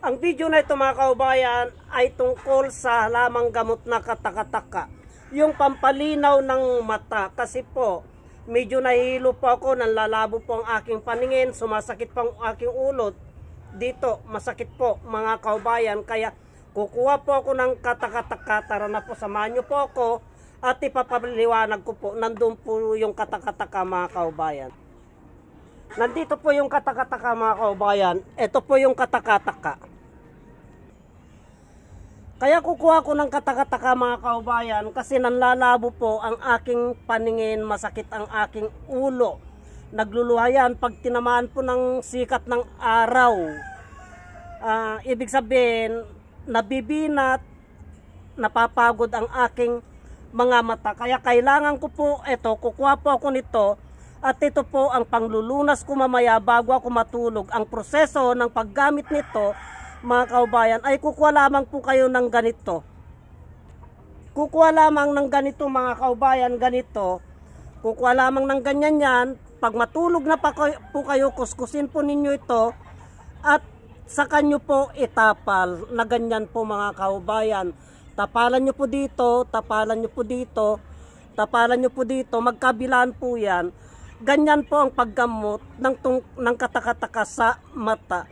Ang video na ito mga kaubayan ay tungkol sa lamang gamot na katakataka. Yung pampalinaw ng mata kasi po medyo nahihilo po ako, nanlalabo po ang aking paningin, sumasakit po ang aking ulo. Dito masakit po mga kaubayan, kaya kukuha po ako ng katakataka. Tara na po, samahan nyo po ako at ipapaliwanag ko po. Nandun po yung katakataka mga kaubayan. Nandito po yung katakataka mga kaubayan. Ito po yung katakataka. Kaya kukuha ko ng katakataka mga kaubayan kasi nanlalabo po ang aking paningin, masakit ang aking ulo. Nagluluha yan pag tinamaan po ng sikat ng araw. Ibig sabihin, nabibinat, napapagod ang aking mga mata. Kaya kailangan ko po ito, kukuha po ako nito. At ito po ang panglulunas ko mamaya bago ako matulog. Ang proseso ng paggamit nito mga kaubayan ay kukuha lamang po kayo ng ganito. Kukuha lamang ng ganito mga kaubayan, ganito. Kukuha lamang ng ganyan yan. Pag matulog na po kayo, kuskusin po ninyo ito at saka nyo po itapal na ganyan po mga kaubayan. Tapalan nyo po dito, tapalan nyo po dito, tapalan nyo po dito, magkabilaan po yan. Ganyan po ang paggamot ng katakataka sa mata.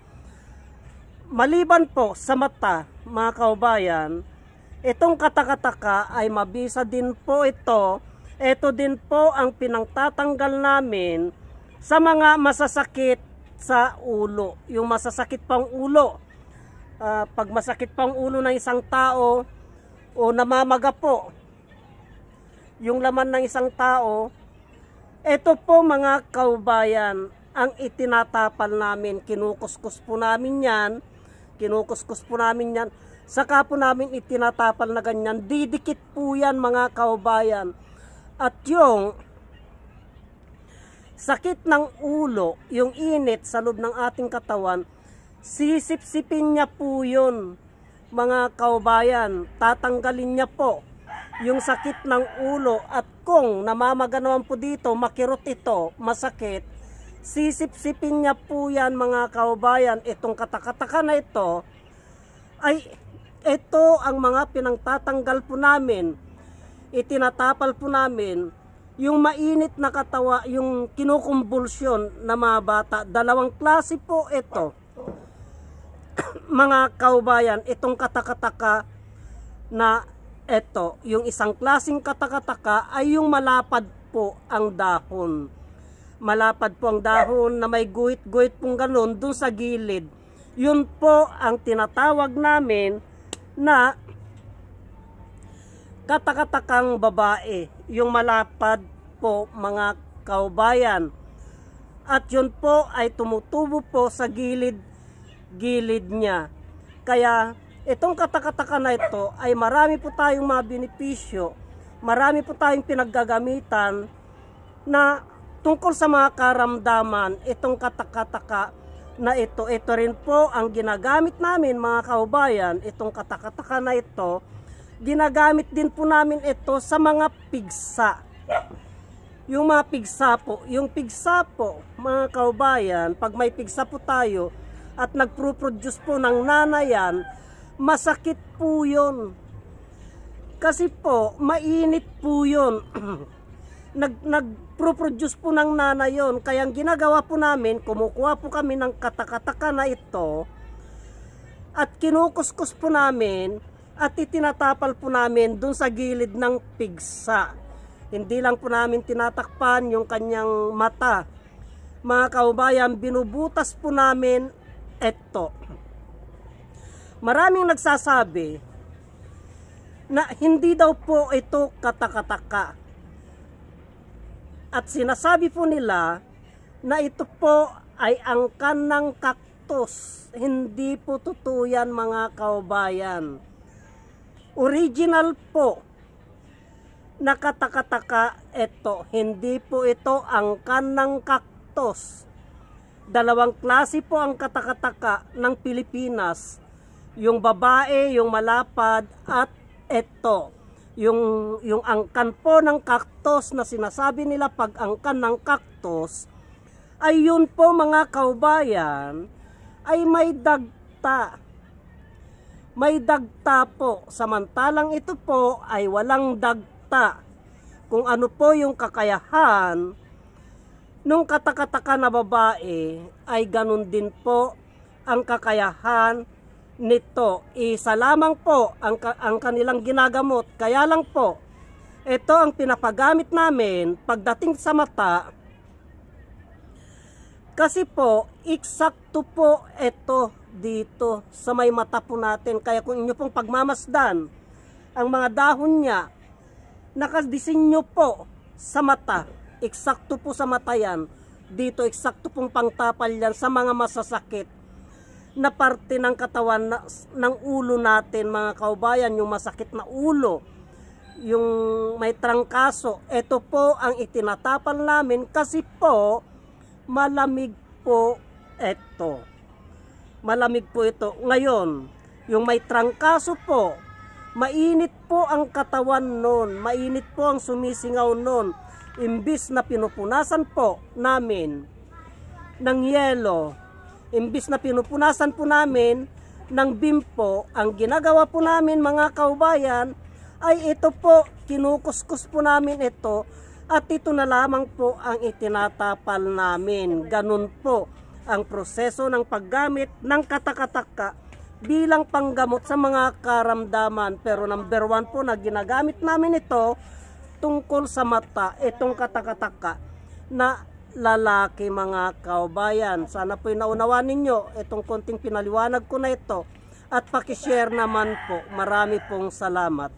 Maliban po sa mata, mga kaubayan, itong katakataka ay mabisa din po ito. Ito din po ang pinangtatanggal namin sa mga masasakit sa ulo. Yung masasakit pang ulo. Pag masakit pang ulo ng isang tao o namamaga po yung laman ng isang tao, ito po mga kaubayan ang itinatapal namin. Kinukuskus po namin yan. Kinukuskus po namin yan. Saka po namin itinatapal na ganyan. Didikit po yan mga kaubayan. At yung sakit ng ulo, yung init sa loob ng ating katawan, sisip-sipin niya po yun mga kaubayan. Tatanggalin niya po yung sakit ng ulo. At kung namamaga naman po dito, makirot ito, masakit, sisip-sipin niya po yan mga kaubayan. Itong katakataka na ito, ay ito ang mga pinangtatanggal po namin. Itinatapal po namin yung mainit na katawa, yung kinukumbulsyon na mga bata. Dalawang klase po ito mga kaubayan. Itong katakataka na ito, yung isang klaseng katakataka ay yung malapad po ang dahon. Malapad po ang dahon na may guhit-guhit pong ganun dun sa gilid. Yun po ang tinatawag namin na katakatakang babae. Yung malapad po mga kaubayan. At yun po ay tumutubo po sa gilid niya. Kaya itong katakataka na ito ay marami po tayong mga benepisyo. Marami po tayong pinaggagamitan na tungkol sa mga karamdaman. Itong katakataka na ito rin po ang ginagamit namin mga kaubayan. Itong katakataka na ito, ginagamit din po namin ito sa mga pigsa. Yung mga pigsa po, yung pigsa po mga kaubayan, pag may pigsa po tayo at nagproproduce po ng nanayan, masakit po yun. Kasi po, mainit po yun. Nagproproduce po ng nana yun. Kaya ang ginagawa po namin, kumukuha po kami ng katakataka na ito at kinukuskus po namin at itinatapal po namin dun sa gilid ng pigsa. Hindi lang po namin tinatakpan yung kanyang mata. Mga kaubayan, binubutas po namin ito. Maraming nagsasabi na hindi daw po ito katakataka. At sinasabi po nila na ito po ay angkan ng cactus. Hindi po totoo yan mga kaubayan. Original po na katakataka ito. Hindi po ito angkan ng cactus. Dalawang klase po ang katakataka ng Pilipinas. Yung babae, yung malapad, at ito, yung angkan po ng cactus na sinasabi nila pag angkan ng cactus, ay yun po mga kaubayan, ay may dagta. may dagta po, samantalang ito po ay walang dagta. Kung ano po yung kakayahan nung katakataka na babae, ay ganun din po ang kakayahan nito. Isa lamang po ang kanilang ginagamot. Kaya lang po, ito ang pinapagamit namin pagdating sa mata. Kasi po, eksakto po ito dito sa may mata po natin. Kaya kung inyo pong pagmamasdan, ang mga dahon niya, nakadisenyo po sa mata. Eksakto po sa mata yan. Dito, eksakto pong pangtapal yan sa mga masasakit na parte ng katawan ng ulo natin, mga kaubayan. Yung masakit na ulo, yung may trangkaso. Ito po ang itinatapal namin kasi po, malamig po ito. Malamig po ito. Ngayon, yung may trangkaso po, mainit po ang katawan nun. Mainit po ang sumisingaw nun. Imbis na pinupunasan po namin ng yelo, imbis na pinupunasan po namin ng bimpo, ang ginagawa po namin, mga kaubayan, ay ito po, kinukuskus po namin ito. At ito na lamang po ang itinatapal namin. Ganun po ang proseso ng paggamit ng katakataka bilang panggamot sa mga karamdaman. Pero number 1 po na ginagamit namin ito tungkol sa mata, itong katakataka na lalaki, mga kaubayan. Sana po'y naunawan ninyo itong konting pinaliwanag ko na ito. At pakishare naman po. Marami pong salamat.